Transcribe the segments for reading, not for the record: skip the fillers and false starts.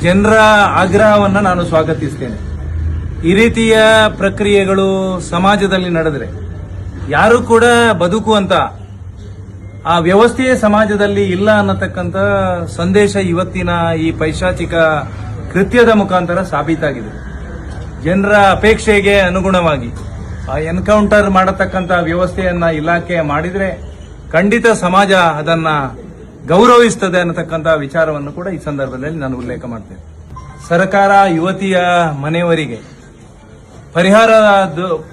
ಜನರ ಆಗ್ರಹವನ್ನು ನಾನು ಸ್ವಾಗತಿಸ್ತೇನೆ. ಈ ರೀತಿಯ ಪ್ರಕ್ರಿಯೆಗಳು ಸಮಾಜದಲ್ಲಿ ನಡೆದರೆ ಯಾರು ಕೂಡ ಬದುಕುವಂತ ಆ ವ್ಯವಸ್ಥೆಯೇ ಸಮಾಜದಲ್ಲಿ ಇಲ್ಲ ಅನ್ನತಕ್ಕಂಥ ಸಂದೇಶ ಇವತ್ತಿನ ಈ ಪೈಶಾಚಿಕ ಕೃತ್ಯದ ಮುಖಾಂತರ ಸಾಬೀತಾಗಿದೆ. ಜನರ ಅಪೇಕ್ಷೆಗೆ ಅನುಗುಣವಾಗಿ ಆ ಎನ್ಕೌಂಟರ್ ಮಾಡತಕ್ಕಂಥ ವ್ಯವಸ್ಥೆಯನ್ನ ಇಲಾಖೆ ಮಾಡಿದ್ರೆ ಖಂಡಿತ ಸಮಾಜ ಅದನ್ನ ಗೌರವಿಸುತ್ತದೆ ಅನ್ನತಕ್ಕಂಥ ವಿಚಾರವನ್ನು ಕೂಡ ಈ ಸಂದರ್ಭದಲ್ಲಿ ನಾನು ಉಲ್ಲೇಖ ಮಾಡ್ತೇನೆ. ಸರ್ಕಾರ ಯುವತಿಯ ಮನೆಯವರಿಗೆ ಪರಿಹಾರ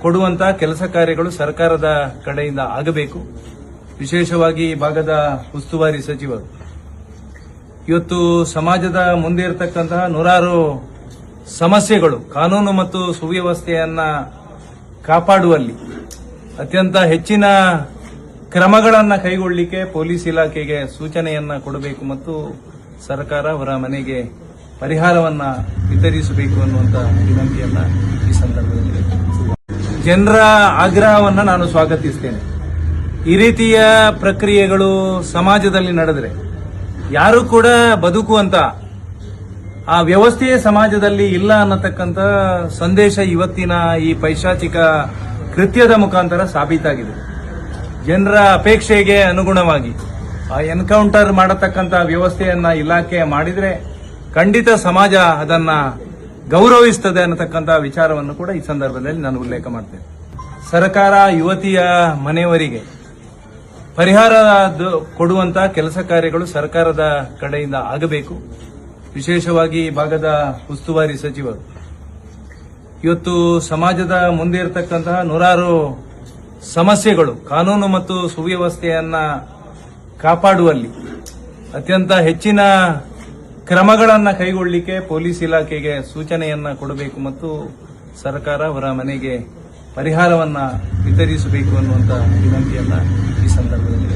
ಕೊಡುವಂತ ಕೆಲಸ ಕಾರ್ಯಗಳು ಸರ್ಕಾರದ ಕಡೆಯಿಂದ ಆಗಬೇಕು. ವಿಶೇಷವಾಗಿ ಈ ಭಾಗದ ಉಸ್ತುವಾರಿ ಸಚಿವರು ಇವತ್ತು ಸಮಾಜದ ಮುಂದೆ ಇರತಕ್ಕಂತಹ ನೂರಾರು ಸಮಸ್ಯೆಗಳು, ಕಾನೂನು ಮತ್ತು ಸುವ್ಯವಸ್ಥೆಯನ್ನ ಕಾಪಾಡುವಲ್ಲಿ ಅತ್ಯಂತ ಹೆಚ್ಚಿನ ಕ್ರಮಗಳನ್ನು ಕೈಗೊಳ್ಳಲಿಕ್ಕೆ ಪೊಲೀಸ್ ಇಲಾಖೆಗೆ ಸೂಚನೆಯನ್ನ ಕೊಡಬೇಕು ಮತ್ತು ಸರ್ಕಾರ ಅವರ ಮನೆಗೆ ಪರಿಹಾರವನ್ನ ವಿತರಿಸಬೇಕು ಅನ್ನುವಂತ ವಿನಂತಿಯನ್ನ ಈ ಸಂದರ್ಭದಲ್ಲಿ ಜನರ ಆಗ್ರಹವನ್ನು ನಾನು ಸ್ವಾಗತಿಸ್ತೇನೆ. ಈ ರೀತಿಯ ಪ್ರಕ್ರಿಯೆಗಳು ಸಮಾಜದಲ್ಲಿ ನಡೆದರೆ ಯಾರು ಕೂಡ ಬದುಕುವಂತ ಆ ವ್ಯವಸ್ಥೆಯೇ ಸಮಾಜದಲ್ಲಿ ಇಲ್ಲ ಅನ್ನತಕ್ಕಂಥ ಸಂದೇಶ ಇವತ್ತಿನ ಈ ಪೈಶಾಚಿಕ ಕೃತ್ಯದ ಮುಖಾಂತರ ಸಾಬೀತಾಗಿದೆ. ಜನರ ಅಪೇಕ್ಷೆಗೆ ಅನುಗುಣವಾಗಿ ಆ ಎನ್ಕೌಂಟರ್ ಮಾಡತಕ್ಕಂಥ ವ್ಯವಸ್ಥೆಯನ್ನ ಇಲಾಖೆ ಮಾಡಿದ್ರೆ ಖಂಡಿತ ಸಮಾಜ ಅದನ್ನ ಗೌರವಿಸುತ್ತದೆ ಅನ್ನತಕ್ಕಂಥ ವಿಚಾರವನ್ನು ಕೂಡ ಈ ಸಂದರ್ಭದಲ್ಲಿ ನಾನು ಉಲ್ಲೇಖ ಮಾಡ್ತೇನೆ. ಸರ್ಕಾರ ಯುವತಿಯ ಮನೆಯವರಿಗೆ ಪರಿಹಾರ ಕೊಡುವಂತ ಕೆಲಸ ಕಾರ್ಯಗಳು ಸರ್ಕಾರದ ಕಡೆಯಿಂದ ಆಗಬೇಕು. ವಿಶೇಷವಾಗಿ ಈ ಭಾಗದ ಉಸ್ತುವಾರಿ ಸಚಿವರು ಇವತ್ತು ಸಮಾಜದ ಮುಂದೆ ಇರತಕ್ಕಂತಹ ನೂರಾರು ಸಮಸ್ಯೆಗಳು, ಕಾನೂನು ಮತ್ತು ಸುವ್ಯವಸ್ಥೆಯನ್ನ ಕಾಪಾಡುವಲ್ಲಿ ಅತ್ಯಂತ ಹೆಚ್ಚಿನ ಕ್ರಮಗಳನ್ನು ಕೈಗೊಳ್ಳಲಿಕ್ಕೆ ಪೊಲೀಸ್ ಇಲಾಖೆಗೆ ಸೂಚನೆಯನ್ನ ಕೊಡಬೇಕು ಮತ್ತು ಸರ್ಕಾರ ಅವರ ಮನೆಗೆ ಪರಿಹಾರವನ್ನ ವಿತರಿಸಬೇಕು ಅನ್ನುವಂತ ವಿನಂತಿಯನ್ನ ಈ ಸಂದರ್ಭದಲ್ಲಿ